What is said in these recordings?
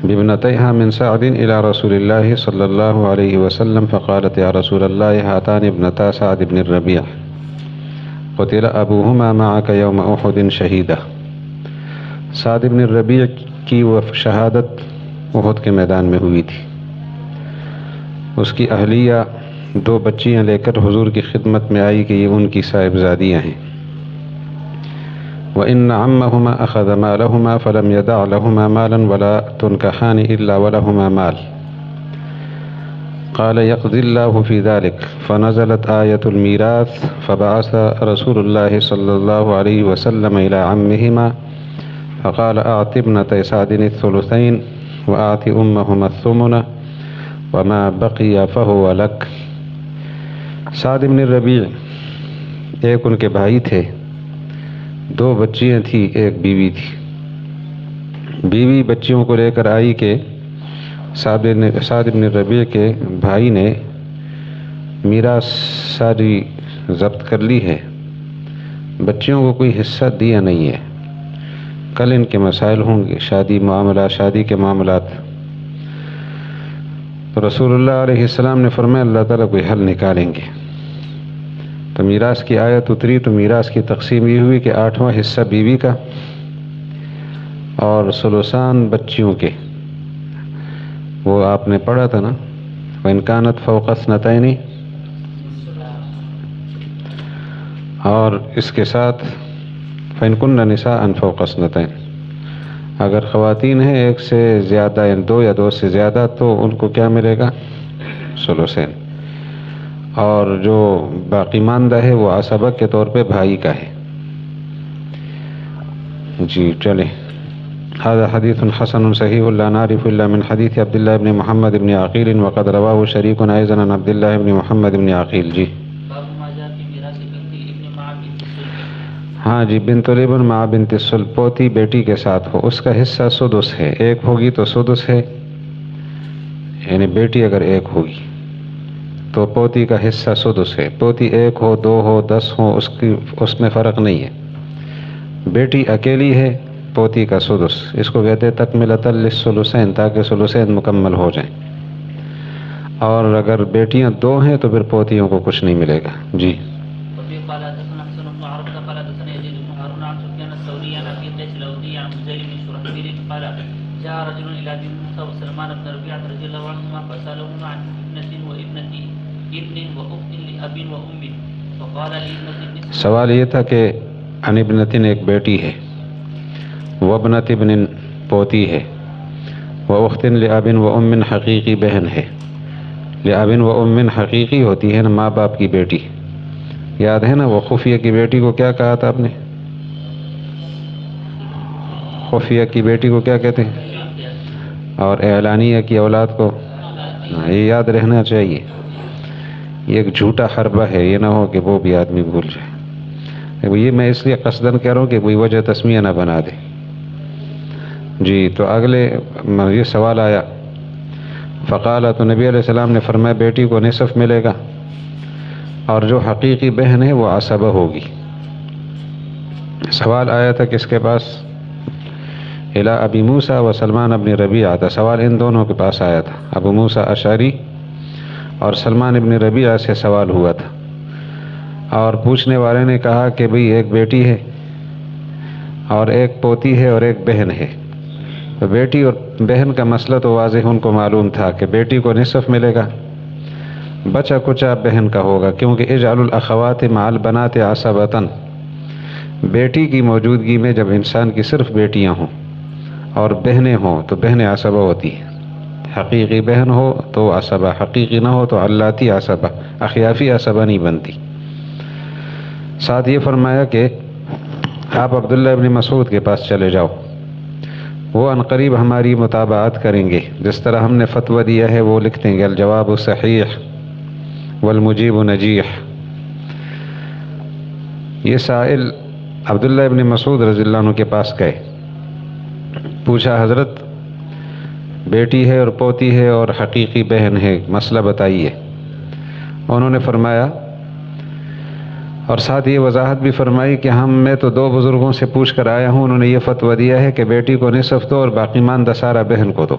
بابنتيها من سعد إلى رسول الله صلى الله عليه وسلم فقالت يا رسول الله هاتان ابنتا سعد بن الربيع قتل أبوهما معك يوم أحد شهيدا۔ سعد بن الربیع کی وہ شہادت احد کے میدان میں ہوئی تھی۔ اس کی اہلیہ 2 بچیاں لے کر حضور کی خدمت میں آئی کہ یہ ان کی صاحبزادیاں ہیں۔ وَإِنَّ عَمَّهُمَا أَخَذَ مَالَهُمَا فَلَمْ يَدَعْ لَهُمَا مَالًا وَلَا تُنْكَحَانِ إِلَّا وَلَهُمَا مَالٌ قال يقضي الله في ذلك فنزلت آية الميراث فبعث رسول الله صلى الله عليه وسلم إلى عمهما فقال أعط ابنتي سعد الثلثين وأعط أمهما الثمن وما بقي فهو لك۔ سعد بن الربیع ایک ان کے بھائی تھے، 2 بچیاں تھیں، ایک بیوی تھی۔ بیوی بچیوں کو لے کر آئی کہ سعد بن الربیع کے بھائی نے میراث ساری ضبط کر لی ہے، بچیوں کو کوئی حصہ دیا نہیں ہے، کل ان کے مسائل ہوں گے، شادی کے معاملات۔ تو رسول اللہ علیہ السلام نے فرمایا اللہ تعالیٰ کوئی حل نکالیں گے۔ تو میراث کی آیت اتری تو میراث کی تقسیم یہ ہوئی کہ 8واں حصہ بیوی کا اور ثلثان بچیوں کے۔ وہ آپ نے پڑھا تھا نا، وَإِنْ كَانَتْ فَوْقَ اثْنَتَيْنِ، اور اس کے ساتھ فَإِنْ كُنَّ نِسَاءً فَوْقَ اثْنَتَيْنِ، اگر خواتین ہیں 1 سے زیادہ، یعنی 2 یا 2 سے زیادہ، تو ان کو کیا ملے گا؟ ثلثین۔ اور جو باقی ماندہ ہے وہ عصبہ کے طور پہ بھائی کا ہے۔ جی چلیں، هذا حديث حسن صحيح لا نعرف إلا من حديث عبد الله بن محمد بن عقيل وقد رواه شريك أيضا عن عبد الله بن محمد بن عقيل۔ جی ہاں جی، بنت الابن مع بنت الصلب، پوتی بیٹی کے ساتھ ہو، اس کا حصہ سدس ہے، 1 ہوگی تو سدس ہے، یعنی بیٹی اگر 1 ہوگی تو پوتی کا حصہ سدس ہے۔ پوتی 1 ہو، 2 ہو، 10 ہو، اس میں فرق نہیں ہے۔ بیٹی اکیلی ہے، پوتی کا سدس، اس کو کہتے ہیں تکملۃ للثلثین، تاکہ ثلثین مکمل ہو جائیں۔ اور اگر بیٹیاں 2 ہیں تو پھر پوتیوں کو کچھ نہیں ملے گا۔ جی سوال یہ تھا کہ عن ابنتن ایک بیٹی ہے، وابنت ابن پوتی ہے، واخت لاب و ام حقیقی بہن ہے۔ لاب و ام حقیقی ہوتی ہے نا ماں باپ کی بیٹی، یاد ہے نا؟ وہ خفیہ کی بیٹی کو کیا کہا تھا آپ نے؟ خفیہ کی بیٹی کو کیا کہتے ہیں؟ اور اعلانیہ کی اولاد کو، یہ یاد رہنا چاہیے، یہ ایک جھوٹا حربہ ہے، یہ نہ ہو کہ وہ بھی آدمی بھول جائے۔ یہ میں اس لیے قصداً کہہ رہا ہوں کہ کوئی وجہ تسمیہ نہ بنا دے۔ جی تو اگلے یہ سوال آیا، فقال، تو نبی علیہ السلام نے فرمایا بیٹی کو نصف ملے گا، اور جو حقیقی بہن ہے وہ عصبہ ہوگی۔ سوال آیا تھا کس کے پاس؟ الی ابی موسیٰ و سلمان ابن ربیعہ تھا، سوال ان دونوں کے پاس آیا تھا، ابو موسیٰ اشعری اور سلمان ابن ربیعہ سے سوال ہوا تھا۔ اور پوچھنے والے نے کہا کہ بھئی ایک بیٹی ہے اور ایک پوتی ہے اور ایک بہن ہے۔ تو بیٹی اور بہن کا مسئلہ تو واضح ان کو معلوم تھا کہ بیٹی کو نصف ملے گا، بچا کچا بہن کا ہوگا، کیونکہ اجعل الاخوات مع البنات عصبۃ، بیٹی کی موجودگی میں جب انسان کی صرف بیٹیاں ہوں اور بہنیں ہوں تو بہنیں عصبہ ہوتی ہیں۔ حقیقی بہن ہو تو عصبہ، حقیقی نہ ہو تو علاتی عصبہ، اخیافی عصبہ نہیں بنتی۔ ساتھ یہ فرمایا کہ آپ عبداللہ ابن مسعود کے پاس چلے جاؤ، وہ عنقریب ہماری متابعت کریں گے، جس طرح ہم نے فتویٰ دیا ہے وہ لکھ دیں گے، الجواب صحیح والمجیب نجیح۔ یہ سائل عبداللہ ابن مسعود رضی اللہ عنہ کے پاس گئے، پوچھا حضرت بیٹی ہے اور پوتی ہے اور حقیقی بہن ہے، مسئلہ بتائیے۔ انہوں نے فرمایا اور ساتھ یہ وضاحت بھی فرمائی کہ میں تو 2 بزرگوں سے پوچھ کر آیا ہوں، انہوں نے یہ فتویٰ دیا ہے کہ بیٹی کو نصف دو اور باقی ماندہ سارا بہن کو دو،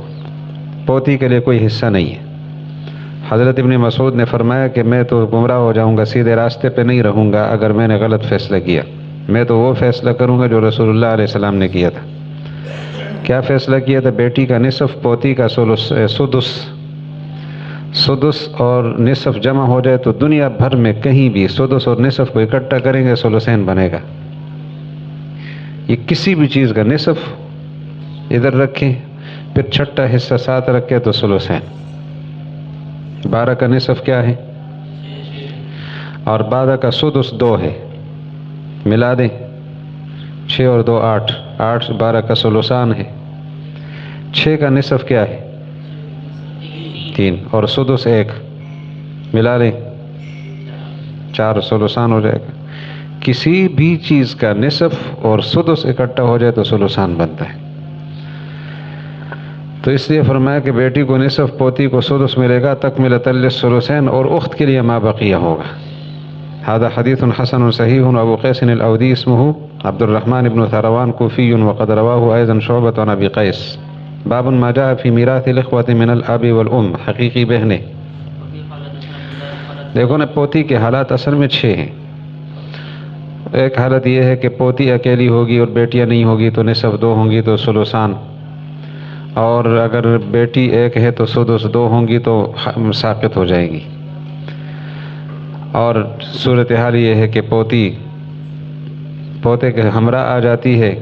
پوتی کے لیے کوئی حصہ نہیں ہے۔ حضرت ابن مسعود نے فرمایا کہ میں تو گمراہ ہو جاؤں گا، سیدھے راستے پہ نہیں رہوں گا اگر میں نے غلط فیصلہ کیا۔ میں تو وہ فیصلہ کروں گا جو رسول اللہ علیہ السلام نے کیا تھا۔ کیا فیصلہ کیا تھا؟ بیٹی کا نصف، پوتی کا سدس اور نصف جمع ہو جائے تو دنیا بھر میں کہیں بھی سدس اور نصف کو اکٹھا کریں گے ثلثین بنے گا۔ یہ کسی بھی چیز کا نصف ادھر رکھیں، پھر چھٹا حصہ ساتھ رکھے تو ثلثین۔ 12 کا نصف کیا ہے؟ اور 12 کا سدس 2 ہے، ملا دیں 6 اور 2 8، 8 12 کا ثلثان ہے۔ 6 کا نصف کیا ہے؟ 3 اور سدس 1، ملا لیں 4، ثلثان ہو جائے گا۔ کسی بھی چیز کا نصف اور سدس اکٹھا ہو جائے تو ثلثان بنتا ہے۔ تو اس لیے فرمایا کہ بیٹی کو نصف، پوتی کو سدس ملے گا، تکملۃ للثلثین، اور اخت کے لیے ما بقیہ ہوگا۔ هذا حدیث حسن صحیح، ابو قیس الاودی اسمہ عبد الرحمن بن ثروان کوفی وقد رواه ايضا شعبۃ عن ابی قیس۔ باب ما جاء فی میراث الاخوة من الاب والام، حقیقی بہنیں۔ دیکھو نا، پوتی کے حالات اصل میں 6 ہیں۔ ایک حالت یہ ہے کہ پوتی اکیلی ہوگی اور بیٹیاں نہیں ہوگی تو نصف 2 ہوں گی تو ثلثان، اور اگر بیٹی ایک ہے تو سدس 2 ہوں گی تو ساقط ہو جائے گی۔ اور صورتحال یہ ہے کہ پوتے کے ہمراہ آ جاتی ہے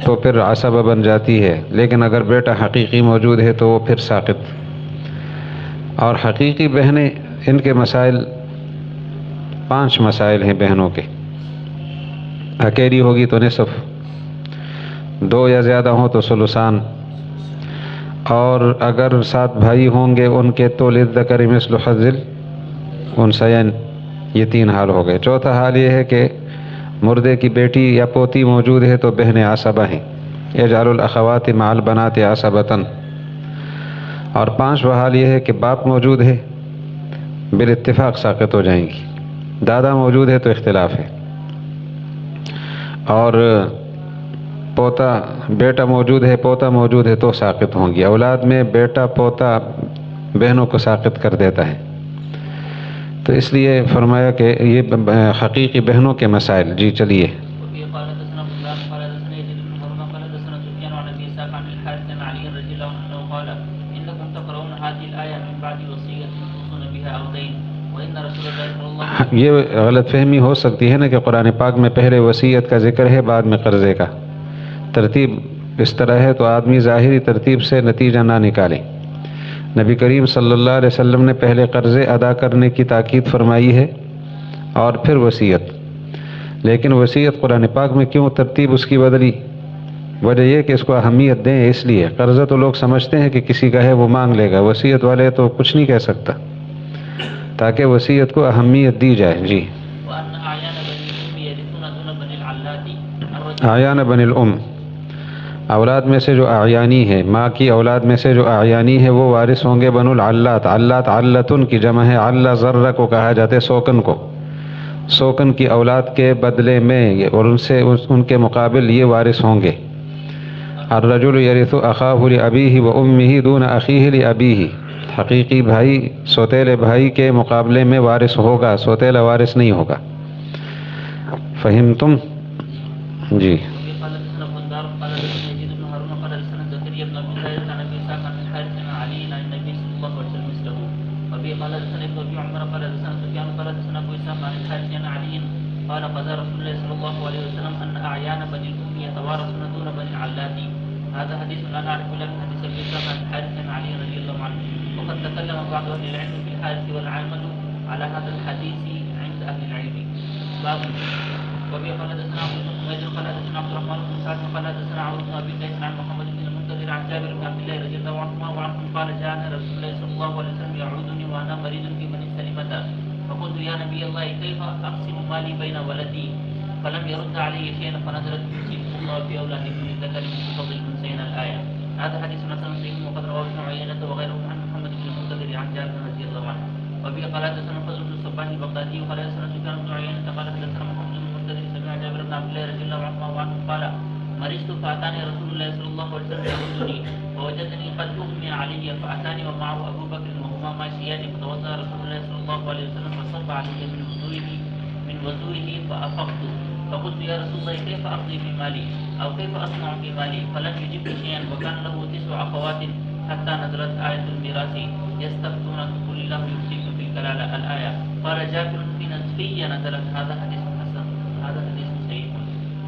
تو پھر عصبہ بن جاتی ہے، لیکن اگر بیٹا حقیقی موجود ہے تو وہ پھر ساقط۔ اور حقیقی بہنیں، ان کے مسائل 5 مسائل ہیں بہنوں کے۔ اکیلی ہوگی تو نصف، 2 یا زیادہ ہوں تو ثلثان، اور اگر 7 بھائی ہوں گے ان کے تو للذکر مثل حظ الانثیین، یہ 3 حال ہو گئے۔ چوتھا حال یہ ہے کہ مردے کی بیٹی یا پوتی موجود ہے تو بہنیں عصبہ ہیں، یجعل الاخوات مع البنات عصبۃ۔ اور 5واں حال یہ ہے کہ باپ موجود ہے، بالاتفاق ساقط ہو جائیں گی۔ دادا موجود ہے تو اختلاف ہے، اور بیٹا موجود ہے، پوتا موجود ہے تو ساقط ہوں گی۔ اولاد میں بیٹا پوتا بہنوں کو ساقط کر دیتا ہے، تو اس لیے فرمایا کہ یہ حقیقی بہنوں کے مسائل۔ جی چلیے۔ یہ غلط فہمی ہو سکتی ہے نا کہ قرآن پاک میں پہلے وصیت کا ذکر ہے بعد میں قرضے کا، ترتیب اس طرح ہے تو آدمی ظاہری ترتیب سے نتیجہ نہ نکالے۔ نبی کریم صلی اللہ علیہ وسلم نے پہلے قرضے ادا کرنے کی تاکید فرمائی ہے اور پھر وصیت، لیکن وصیت قرآن پاک میں کیوں ترتیب اس کی بدلی؟ وجہ یہ کہ اس کو اہمیت دیں، اس لیے قرضہ تو لوگ سمجھتے ہیں کہ کسی کا ہے وہ مانگ لے گا، وصیت والے تو کچھ نہیں کہہ سکتا، تاکہ وصیت کو اہمیت دی جائے۔ جی۔ اعیان بن الام، اولاد میں سے جو اعیانی ہے، ماں کی اولاد میں سے جو اعیانی ہے وہ وارث ہوں گے بنو العلات۔ علات علتن کی جمع ہے، علا ذرہ کو کہا جاتا ہے سوکن کو۔ سوکن کی اولاد کے بدلے میں اور ان کے مقابل یہ وارث ہوں گے۔ الرجل یرث اخاہ لابیہ وامہ دون اخیہ لابیہ، حقیقی بھائی سوتیلے بھائی کے مقابلے میں وارث ہوگا، سوتیلا وارث نہیں ہوگا۔ فہمتم؟ جی۔ قال قضى رسول الله صلى الله عليه وسلم ان اعيان بني الام يتوارثون دون بني العلات. هذا حديث لا نعرف له من حديث ابي اسحاق عن الحارث بن علي رضي الله عنه، وقد تكلم بعض اهل العلم في الحارث والعامل على هذا الحديث عند اهل العلم. باب وبه قال حدثنا عبد بن حميد قال حدثنا عبد الرحمن بن سعد قال حدثنا عمرو بن ابي قيس عن محمد بن المنكدر عن جابر بن عبد الله رضي الله عنهما وعنهم قال جاءنا رسول الله صلى الله عليه وسلم يعودني وانا مريض في بني سلمة، فقلت يا نبي الله كيف اقسم مالي بين ولدي؟ فلم يرد علي شيئا فنزلت يوصيكم الله في اولادكم للذكر مثل حظ الانثيين الايه. هذا حديث حسن صحيح وقد رواه ابن عيينة وغيره عن محمد بن المنكدر عن جابر رضي الله عنه. وبه قال حدثنا فضل بن الصباح البغدادي وقال حدثنا سفيان بن عيينة قال حدثنا محمد بن المنذر سمع جابر بن عبد الله رضي الله عنه قال مرضت فأتاني رسول الله صلى الله عليه وسلم يعودني فوجدني قد أغمي علي فأتاني ومعه أبو بكر وهما ماشيان فتوضأ رسول الله صلى الله عليه وسلم فصب علي من وضوئه فأفقت فقلت يا رسول الله كيف أقضي في مالي أو كيف أصنع في مالي فلم يجب شيئا وكان له 9 أخوات حتى نزلت آية الميراث يستفتونك قل الله يفتيكم في الكلالة الآية قال جابر في نزلت هذا حديث حسن هذا حديث صحيح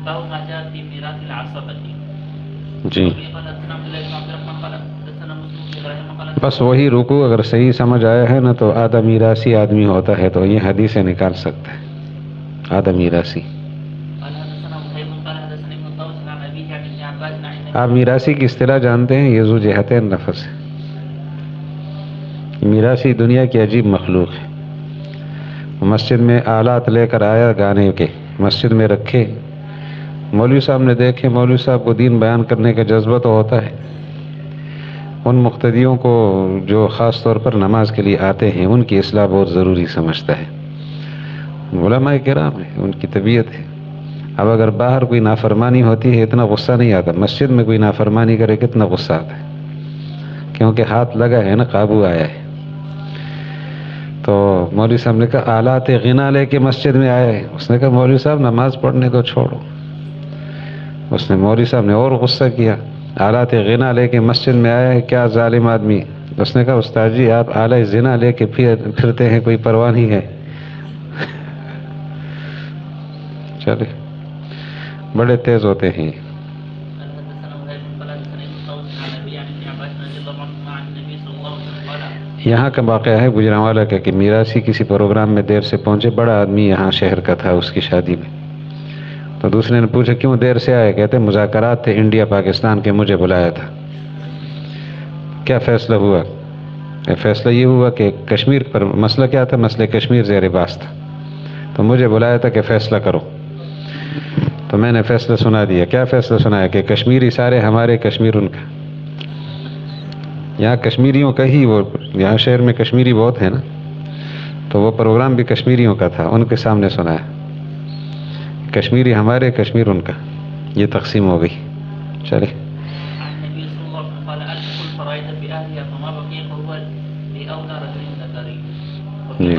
باب ما جاء في ميراث العصبة جی قال حدثنا عبد الله بن عبد الرحمن قال حدثنا مسلم بن ابراهيم قال بس وہی رکوع اگر صحیح سمجھ آیا ہے نا تو آدھا میراثی آدمی ہوتا ہے تو یہ حدیث سے نکال سکتے ہیں آدھا میراثی. قال حدثنا وهيب قال حدثنا ابن طاووس عن أبيه عن ابن عباس عن آپ میراثی کی اصطلاح جانتے ہیں؟ یہ ذو جہتین لفظ ہے. میراثی دنیا کی عجیب مخلوق ہے. مسجد میں آلات لے کر آیا گانے کے، مسجد میں رکھے، مولوی صاحب نے دیکھے، مولوی صاحب کو دین بیان کرنے کا جذبہ تو ہوتا ہے، ان مقتدیوں کو جو خاص طور پر نماز کے لیے آتے ہیں ان کی اصلاح بہت ضروری سمجھتا ہے. علماء کرام ہیں، ان کی طبیعت ہے. اب اگر باہر کوئی نافرمانی ہوتی ہے اتنا غصہ نہیں آتا، مسجد میں کوئی نافرمانی کرے کتنا غصہ آتا ہے، کیونکہ ہاتھ لگا ہے نا، قابو آیا ہے. تو مولوی صاحب نے کہا آلات غنا لے کے مسجد میں آیا ہے. اس نے کہا مولوی صاحب نماز پڑھنے کو چھوڑو. اس نے مولوی صاحب نے اور غصہ کیا، آلات غنا لے کے مسجد میں آیا ہے، کیا ظالم آدمی. اس نے کہا استاد جی آپ آلہ زنا لے کے پھرتے ہیں، کوئی پرواہ نہیں ہے. چلے بڑے تیز ہوتے ہیں. یہاں کا واقعہ ہے گجرانوالہ کا کہ میراثی کسی پروگرام میں دیر سے پہنچے، بڑا آدمی یہاں شہر کا تھا، اس کی شادی میں. تو دوسرے نے پوچھا کیوں دیر سے آئے؟ کہتے مذاکرات تھے انڈیا پاکستان کے، مجھے بلایا تھا. کیا فیصلہ ہوا؟ فیصلہ یہ ہوا کہ کشمیر پر مسئلہ کیا تھا، مسئلہ کشمیر زیر بحث تھا، تو مجھے بلایا تھا کہ فیصلہ کرو. تو میں نے فیصلہ سنا دیا. کیا فیصلہ سنایا؟ کہ کشمیری سارے ہمارے، کشمیر ان کا. یہاں کشمیریوں کا ہی، وہ یہاں شہر میں کشمیری بہت ہے نا، تو وہ پروگرام بھی کشمیریوں کا تھا، ان کے سامنے سنایا. کشمیری ہمارے، کشمیر ان کا، یہ تقسیم ہو گئی. چلے جی.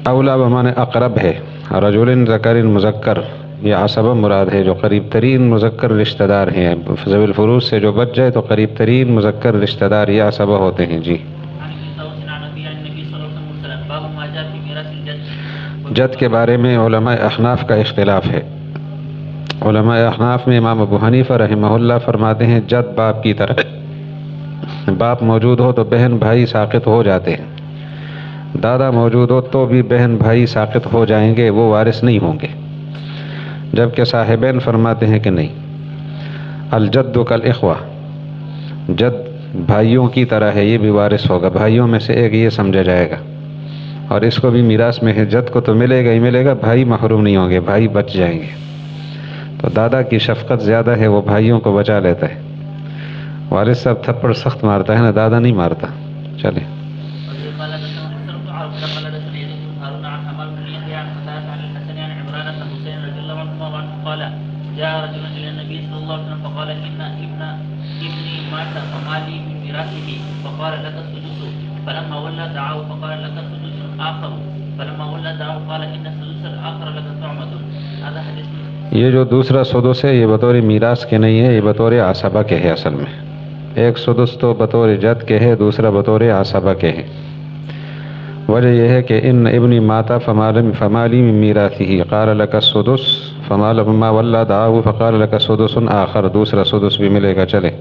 اولا بمانے اقرب ہے، رجل ذکر مذکر، یہ عصبہ مراد ہے جو قریب ترین مذکر رشتہ دار ہیں. ذوی الفروض سے جو بچ جائے تو قریب ترین مذکر رشتہ دار یہ عصبہ ہوتے ہیں. جی جد کے بارے میں علماء احناف کا اختلاف ہے. علماء احناف میں امام ابو حنیفہ رحمہ اللہ فرماتے ہیں جد باپ کی طرح، باپ موجود ہو تو بہن بھائی ساقط ہو جاتے ہیں، دادا موجود ہو تو بھی بہن بھائی ساقط ہو جائیں گے، وہ وارث نہیں ہوں گے. جبکہ صاحبین فرماتے ہیں کہ نہیں، الجد کالاخوہ، جد بھائیوں کی طرح ہے، یہ بھی وارث ہوگا، بھائیوں میں سے ایک یہ سمجھا جائے گا، اور اس کو بھی میراث میں ہے. جد کو تو ملے گا ہی ملے گا، بھائی محروم نہیں ہوں گے، بھائی بچ جائیں گے. تو دادا کی شفقت زیادہ ہے، وہ بھائیوں کو بچا لیتا ہے. والد صاحب تھپڑ سخت مارتا ہے نا، دادا نہیں مارتا. چلے جاء رجل إلى النبي صلى الله عليه وسلم فقال إن ابني مات فما لي من ميراثه فقال لك السدس فلما ولى دعاه فقال لك سدس آخر فلما ولى دعاه قال إن السدس الآخر لك طعمة. هذا حديث. یہ جو دوسرا سدس ہے یہ بطور میراث کے نہیں ہے، یہ بطور عصبہ کے ہے. اصل میں ایک سدس تو بطور جد کے ہے، دوسرا بطور عصبہ کے ہے. وجہ یہ ہے کہ ان ابنی ماتا فما لی من میراثه قال لك السدس فما ولا دعاه فقال لك سدس آخر، دوسرا سدس بھی ملے گا. چلے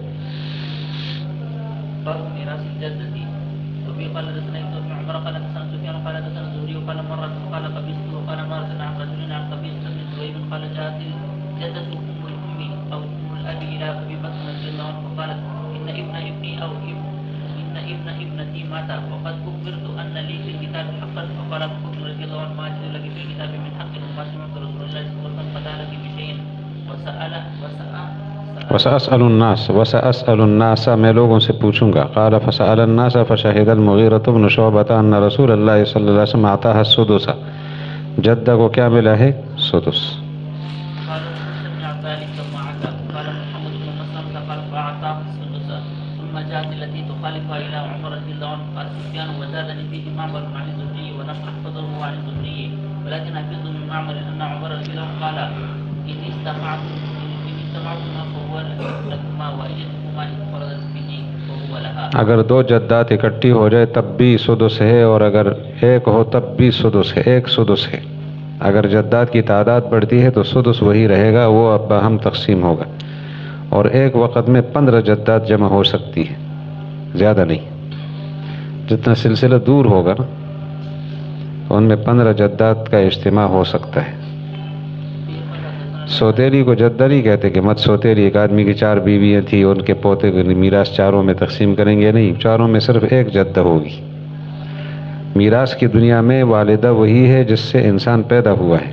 وسأسأل الناس میں لوگوں سے پوچھوں گا. قال فسأل الناس فشهد المغيرة بن شعبة أن رسول الله صلی اللہ علیہ وسلم أعطاها السدس. جدہ کو کیا ملا ہے؟ سدس. قالوا سمع ذلك معك. قال محمد بن مسلمة قال فأعطاه السدس. ثم جاءت التي تخالفها إلى عمر رضي الله عنه قال سفيان وزادني فيه معمر عن الزهري ونحن نحفظه عن الزهري ولكن حفظه من معمر أن عمر رضي الله عنه قال إن استمعتما فهو لكما وإجتكما انفردت به فهو لها. اگر دو جدات اکٹھی ہو جائے تب بھی سدس ہے، اور اگر ایک ہو تب بھی سدس ہے. ایک سدس ہے. اگر جدات کی تعداد بڑھتی ہے تو سدس وہی رہے گا، وہ اب باہم تقسیم ہوگا. اور ایک وقت میں 15 جدات جمع ہو سکتی ہے، زیادہ نہیں. جتنا سلسلہ دور ہوگا نا تو ان میں 15 جدات کا اجتماع ہو سکتا ہے. سوتیلی کو جدہ نہیں کہتے کہ مت سوتیلی. ایک آدمی کی 4 بیویاں تھیں، ان کے پوتے کو میراث چاروں میں تقسیم کریں گے، نہیں، چاروں میں صرف ایک جدہ ہوگی. میراث کی دنیا میں والدہ وہی ہے جس سے انسان پیدا ہوا ہے،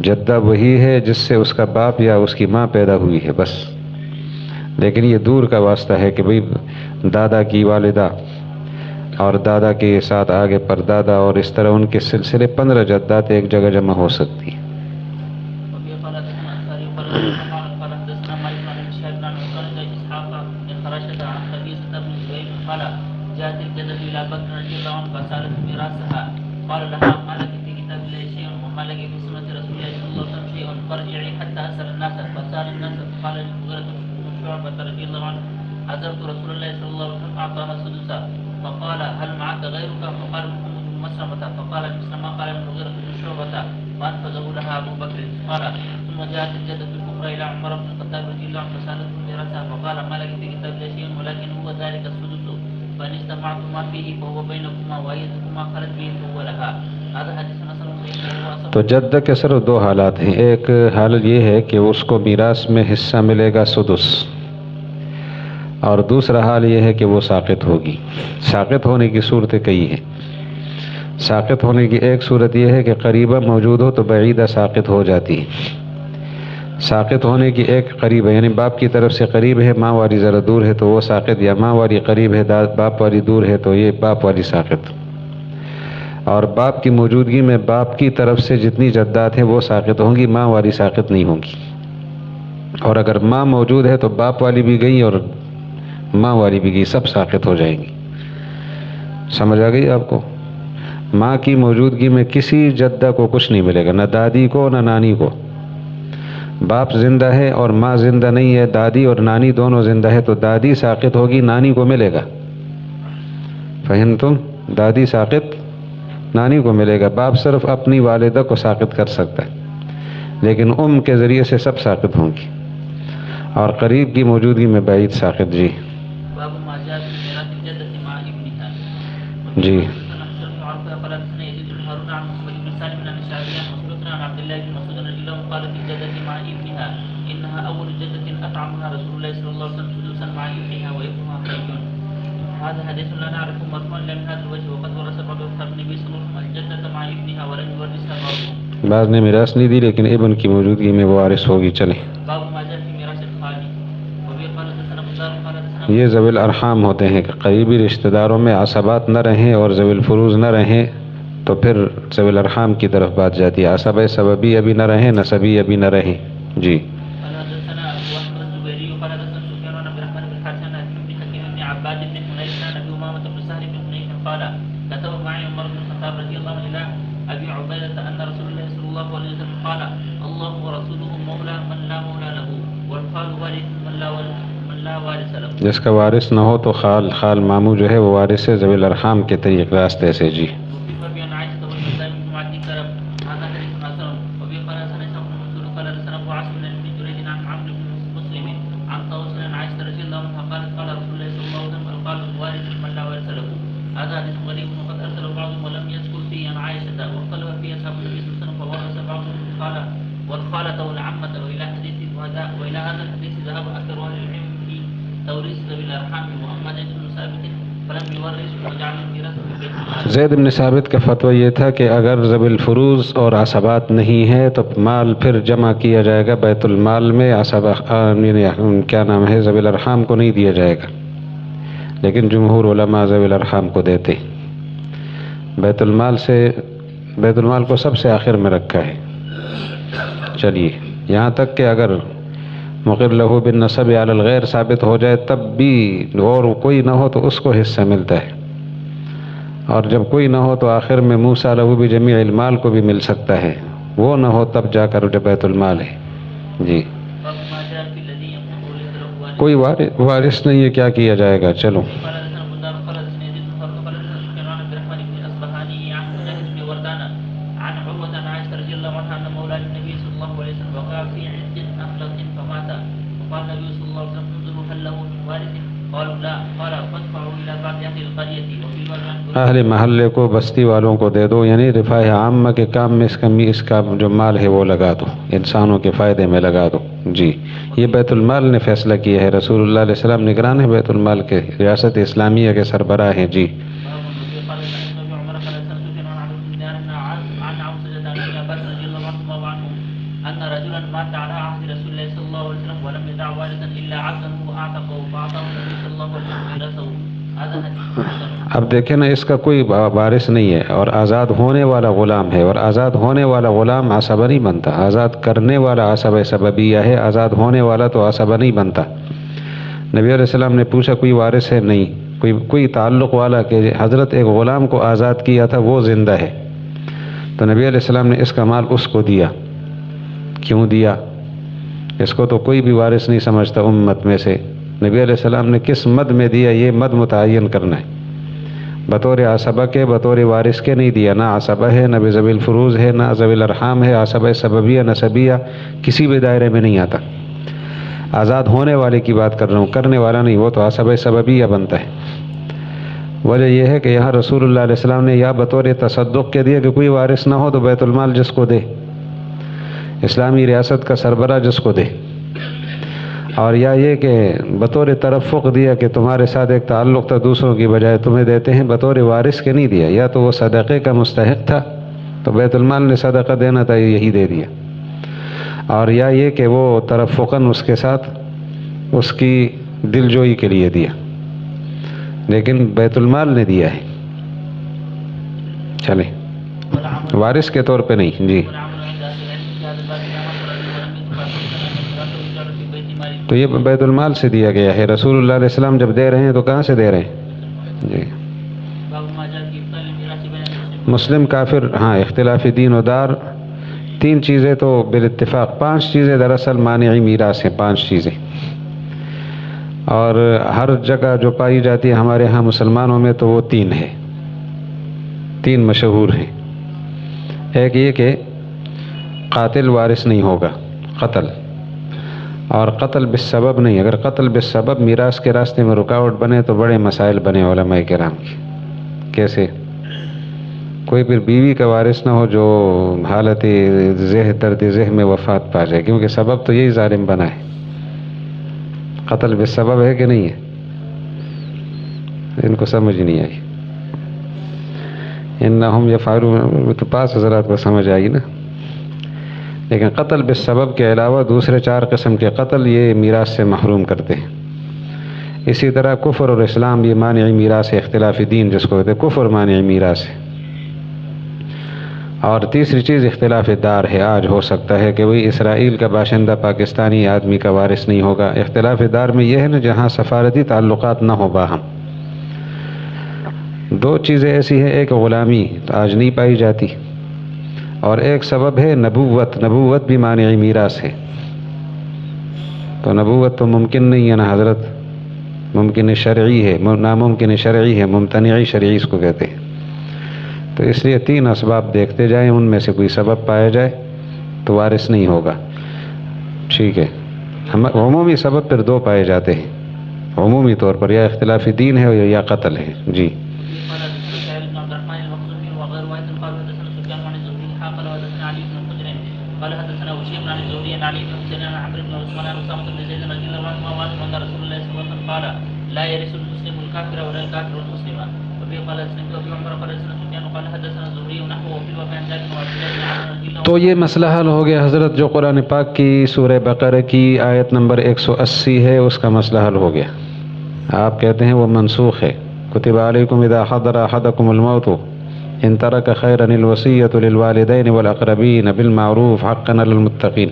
جدہ وہی ہے جس سے اس کا باپ یا اس کی ماں پیدا ہوئی ہے، بس. لیکن یہ دور کا واسطہ ہے کہ بھئی دادا کی والدہ اور دادا کے ساتھ آگے پر دادا، اور اس طرح ان کے سلسلے 15 جدات ایک جگہ جمع ہو سکتی ہیں. جاءت الجدة إلى بكر رضي الله عنه فسألت ميراثها قال لها ما لك في كتاب الله شيء وما لك في سنة رسول الله صلى الله عليه وسلم شيء فارجعي حتى أسأل الناس. فسأل الناس فقال المغيرة بن شعبة رضي الله عنه حضرت رسول الله صلى الله عليه وسلم أعطاها السدس. فقال هل معك غيرك؟ فقال محمد بن مسلمة فقال مثل ما قال المغيرة بن شعبة فأنفذه لها أبو بكر. قال ثم جاءت الجدة الأخرى إلى عمر بن الخطاب رضي الله عنه فسألته ميراثها فقال ما لك في كتاب الله شيء ولكن هو ذلك السدس فإن استمعتما فيه فهو بينكما وأيتكما خلت به فهو لها. هذا حديث حسن صحيح. تو جدہ کے صرف 2 حالات ہیں. ایک حالت یہ ہے کہ اس کو میراث میں حصہ ملے گا سدس، اور دوسرا حال یہ ہے کہ وہ ساقط ہوگی. ساقط ہونے کی صورتیں کئی ہیں. ساقط ہونے کی ایک صورت یہ ہے کہ قریبہ موجود ہو تو بعیدہ ساقط ہو جاتی ہے. ساقط ہونے کی ایک قریب ہے، یعنی باپ کی طرف سے قریب ہے، ماں والی ذرا دور ہے تو وہ ساقط، یا ماں والی قریب ہے باپ والی دور ہے تو یہ باپ والی ساقط. اور باپ کی موجودگی میں باپ کی طرف سے جتنی جدات ہیں وہ ساقط ہوں گی، ماں والی ساقط نہیں ہوں گی. اور اگر ماں موجود ہے تو باپ والی بھی گئی اور ماں والی بھی گئی، سب ساقط ہو جائیں گی. سمجھ آ گئی آپ کو؟ ماں کی موجودگی میں کسی جدہ کو کچھ نہیں ملے گا، نہ دادی کو نہ نانی کو. باپ زندہ ہے اور ماں زندہ نہیں ہے، دادی اور نانی دونوں زندہ ہے تو دادی ساقط ہوگی، نانی کو ملے گا. فہمتم؟ دادی ساقط، نانی کو ملے گا. باپ صرف اپنی والدہ کو ساقط کر سکتا ہے، لیکن کے ذریعے سے سب ساقط ہوں گی، اور قریب کی موجودگی میں بعید ساقط. جی جی. قال في الجدة مع ابنها إنها أول جدة أطعمها رسول الله صلى الله عليه وسلم سدسا مع ابنها وابنها حي. هذا حديث لا نعرفه مرفوعا من هذا الوجه وقد ورث بعض أصحاب النبي صلى الله عليه وسلم الجدة مع ابنها ولم يورثها بعضهم. بعض نے میراث نہیں دی لیکن ابن کی موجودگی میں وہ وارث ہوگی. چلیں. باب ما جاء في میراث الخال. وبه قال حدثنا بزار قال حدثنا. یہ ذوی الارحام ہوتے ہیں کہ قریبی رشتہ داروں میں عصبات نہ رہیں اور ذوی الفروض نہ رہیں تو پھر ذوی الارحام کی طرف بات جاتی ہے. عصبہ سببی ابھی نہ رہیں، نسبی ابھی نہ رہیں. جی. جس کا وارث نہ ہو تو خال ماموں جو ہے وہ وارث ہے ذوی الارحام کے طریق راستے سے. جی. فلم يورث وجعل الميراث في بيت المال. زید بن ثابت کا فتویٰ یہ تھا کہ اگر ذوی الفروض اور عصبات نہیں ہے تو مال پھر جمع کیا جائے گا بیت المال میں، کیا نام ہے، ذوی الارحام کو نہیں دیا جائے گا، لیکن جمہور علماء ذوی الارحام کو دیتے. بیت المال کو سب سے آخر میں رکھا ہے. چلیے یہاں تک کہ اگر مقر لہو بالنسب علی الغیر ثابت ہو جائے تب بھی اور کوئی نہ ہو تو اس کو حصہ ملتا ہے، اور جب کوئی نہ ہو تو آخر میں موسیٰ لہو بجمیع المال کو بھی مل سکتا ہے، وہ نہ ہو تب جا کر جب بیت المال ہے. جی کوئی وارث نہیں ہے، کیا کیا جائے گا؟ چلو. اہل محلے کو، بستی والوں کو دے دو، یعنی رفاہ عامہ کے کام میں اس کا جو مال ہے وہ لگا دو، انسانوں کے فائدے میں لگا دو. جی یہ بیت المال نے فیصلہ کیا ہے، رسول اللہ علیہ السلام نگران ہے بیت المال کے، ریاست اسلامیہ کے سربراہ ہیں. جی اب دیکھیں نا، اس کا کوئی وارث نہیں ہے اور آزاد ہونے والا غلام ہے، اور آزاد ہونے والا غلام عصبہ نہیں بنتا. آزاد کرنے والا عصبہ سببیہ ہے، آزاد ہونے والا تو عصبہ نہیں بنتا. نبی علیہ السلام نے پوچھا کوئی وارث ہے؟ نہیں. کوئی تعلق والا کہ حضرت ایک غلام کو آزاد کیا تھا وہ زندہ ہے، تو نبی علیہ السلام نے اس کا مال اس کو دیا. کیوں دیا؟ اس کو تو کوئی بھی وارث نہیں سمجھتا امت میں سے. نبی علیہ السلام نے کس مد میں دیا یہ مد متعین کرنا ہے. بطور عصبہ کے، بطور وارث کے نہیں دیا. نہ عصبہ ہے، نہ ذوی الفروض ہے، نہ ذوی الارحام ہے. عصبہ سببیہ نسبیہ کسی بھی دائرے میں نہیں آتا. آزاد ہونے والے کی بات کر رہا ہوں، کرنے والا نہیں، وہ تو عصبہ سببیہ بنتا ہے. وجہ یہ ہے کہ یہاں رسول اللہ علیہ السلام نے یا بطور تصدق کے دیا کہ کوئی وارث نہ ہو تو بیت المال جس کو دے، اسلامی ریاست کا سربراہ جس کو دے، اور یا یہ کہ بطور ترفق دیا کہ تمہارے ساتھ ایک تعلق تھا دوسروں کی بجائے تمہیں دیتے ہیں، بطور وارث کے نہیں دیا. یا تو وہ صدقے کا مستحق تھا تو بیت المال نے صدقہ دینا تھا، یہی دے دیا، اور یا یہ کہ وہ ترفقاً اس کے ساتھ اس کی دلجوئی کے لیے دیا، لیکن بیت المال نے دیا ہے. چلیں وارث کے طور پہ نہیں. جی تو یہ بیت المال سے دیا گیا ہے. رسول اللہ علیہ السلام جب دے رہے ہیں تو کہاں سے دے رہے ہیں؟ جی مسلم کافر، ہاں اختلافی دین و دار. 3 چیزیں تو بالاتفاق، 5 چیزیں دراصل مانعی میراث ہیں. 5 چیزیں، اور ہر جگہ جو پائی جاتی ہے ہمارے ہاں مسلمانوں میں تو وہ 3 ہے. 3 مشہور ہیں. ایک یہ کہ قاتل وارث نہیں ہوگا، قتل، اور قتل بالسبب نہیں. اگر قتل بالسبب میراث کے راستے میں رکاوٹ بنے تو بڑے مسائل بنے علماء کرام کی. کیسے؟ کوئی پھر بیوی کا وارث نہ ہو جو حالت درد ذہ میں وفات پا جائے، کیونکہ سبب تو یہی ظالم بنا ہے. قتل بالسبب ہے کہ نہیں ہے؟ ان کو سمجھ نہیں آئی. انہم یفعلون تو 5 حضرات کو سمجھ آئی نا. لیکن قتل بالسبب کے علاوہ دوسرے 4 قسم کے قتل یہ میراث سے محروم کرتے ہیں. اسی طرح کفر اور اسلام یہ مانعی میراث ہے. اختلاف دین جس کو کہتے ہیں کفر مانعی میراث ہے. اور تیسری چیز اختلاف دار ہے. آج ہو سکتا ہے کہ وہی اسرائیل کا باشندہ پاکستانی آدمی کا وارث نہیں ہوگا. اختلاف دار میں یہ ہے نا جہاں سفارتی تعلقات نہ ہو باہم. 2 چیزیں ایسی ہیں، ایک غلامی آج نہیں پائی جاتی، اور ایک سبب ہے نبوت. نبوت بھی مانعی میراث ہے. تو نبوت تو ممکن نہیں ہے نا حضرت، ممکن شرعی ہے، ناممکن شرعی ہے، ممتنعی شرعی اس کو کہتے ہیں. تو اس لیے 3 اسباب دیکھتے جائیں، ان میں سے کوئی سبب پایا جائے تو وارث نہیں ہوگا. ٹھیک ہے. عمومی سبب پھر 2 پائے جاتے ہیں عمومی طور پر، یا اختلاف دین ہے یا قتل ہے. جی قال حدثنا وشيب عن الزهري عن علي بن حسين عن عمرو بن عثمان عن اسامه بن زيد رضي الله عنهما وعن رسول الله صلى الله عليه وسلم قال لا يرث المسلم الكافر ولا الكافر المسلم. وفي قال حدثنا ابي عمر قال حدثنا سفيان قال حدثنا الزهري نحوه وفي الوفاء عن جابر وعبد الله بن عمرو رضي الله عنه. تو یہ مسئلہ حل ہو گیا حضرت. جو قرآن پاک کی سورہ بقرہ کی آیت نمبر 180 ہے اس کا مسئلہ حل ہو گیا. آپ کہتے ہیں وہ منسوخ ہے. کتب علیکم اذا حضر احدکم الموت ان ترک خیرا الوصیۃ للوالدین والاقربین بالمعروف حقا علی المتقین.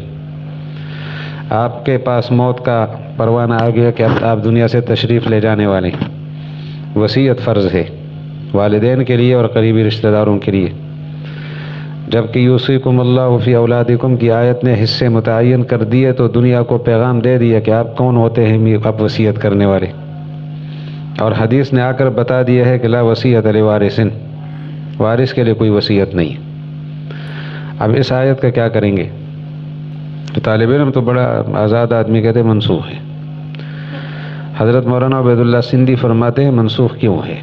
آپ کے پاس موت کا پروانہ آ گیا کہ اب آپ دنیا سے تشریف لے جانے والے. وصیت فرض ہے والدین کے لیے اور قریبی رشتہ داروں کے لیے. جبکہ یوصیکم اللہ فی اولادکم کی آیت نے حصے متعین کر دیے تو دنیا کو پیغام دے دیا کہ آپ کون ہوتے ہیں اب وصیت کرنے والے. اور حدیث نے آ کر بتا دیا ہے کہ لا وصیت لوارث، وارث کے لیے کوئی وصیت نہیں. اب اس آیت کا کیا کریں گے؟ تو طالب علم تو بڑا آزاد آدمی کہتے منسوخ ہے. حضرت مولانا عبید اللہ سندھی فرماتے ہیں منسوخ کیوں ہے؟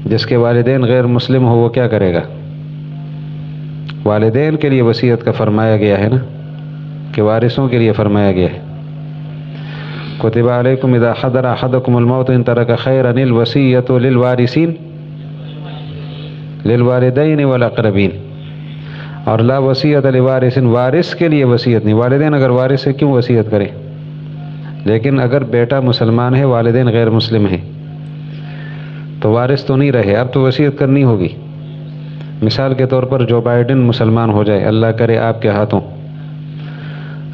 جس کے والدین غیر مسلم ہو وہ کیا کرے گا؟ والدین کے لیے وصیت کا فرمایا گیا ہے نا، کہ وارثوں کے لیے فرمایا گیا ہے. کتب علیکم اذا حضر احدکم الموت ان ترک خیرا الوصیۃ للوارثین للوالدین والاقربین. اور لا وصیت لوارث، وارث کے لیے وصیت نہیں. والدین اگر وارث ہے کیوں وصیت کرے؟ لیکن اگر بیٹا مسلمان ہے والدین غیر مسلم ہیں تو وارث تو نہیں رہے، اب تو وصیت کرنی ہوگی. مثال کے طور پر جو بائیڈن مسلمان ہو جائے اللہ کرے آپ کے ہاتھوں،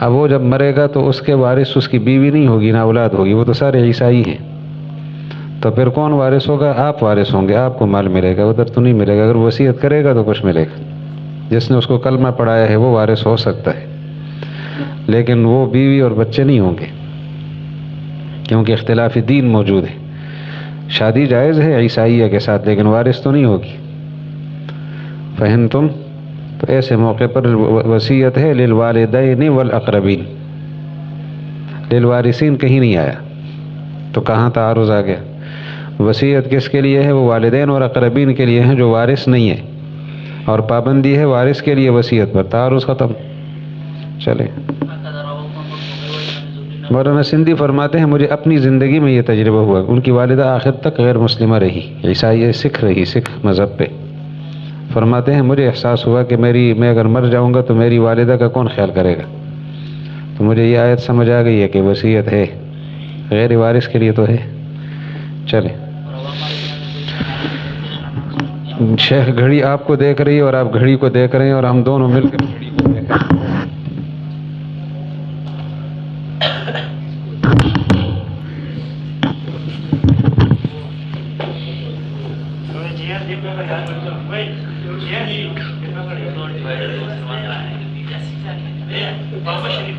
اب وہ جب مرے گا تو اس کے وارث اس کی بیوی نہیں ہوگی، نہ اولاد ہوگی، وہ تو سارے عیسائی ہیں. تو پھر کون وارث ہوگا؟ آپ وارث ہوں گے، آپ کو مال ملے گا، ادھر تو نہیں ملے گا. اگر وصیت کرے گا تو کچھ ملے گا. جس نے اس کو کلمہ پڑھایا ہے وہ وارث ہو سکتا ہے، لیکن وہ بیوی اور بچے نہیں ہوں گے کیونکہ اختلاف دین موجود ہے. شادی جائز ہے عیسائیہ کے ساتھ لیکن وارث تو نہیں ہوگی. فہمتم؟ تو ایسے موقع پر وصیت ہے للوالدین والاقربین، للوارثین کہیں نہیں آیا. تو کہاں تعارض آ گیا؟ وصیت کس کے لیے ہے؟ وہ والدین اور اقربین کے لیے ہیں جو وارث نہیں ہے، اور پابندی ہے وارث کے لیے وصیت پر. تعارض ختم. چلے. مولانا سندھی فرماتے ہیں مجھے اپنی زندگی میں یہ تجربہ ہوا. ان کی والدہ آخر تک غیر مسلمہ رہی، عیسائی سکھ رہی، سکھ مذہب پہ. فرماتے ہیں مجھے احساس ہوا کہ میں اگر مر جاؤں گا تو میری والدہ کا کون خیال کرے گا. تو مجھے یہ آیت سمجھ آ گئی ہے کہ وصیت ہے، غیر وارث کے لیے تو ہے. چلے. شیخ گھڑی آپ کو دیکھ رہی ہے اور آپ گھڑی کو دیکھ رہے ہیں اور ہم دونوں مل کر گھڑی کو دیکھ رہے ہیں. شریف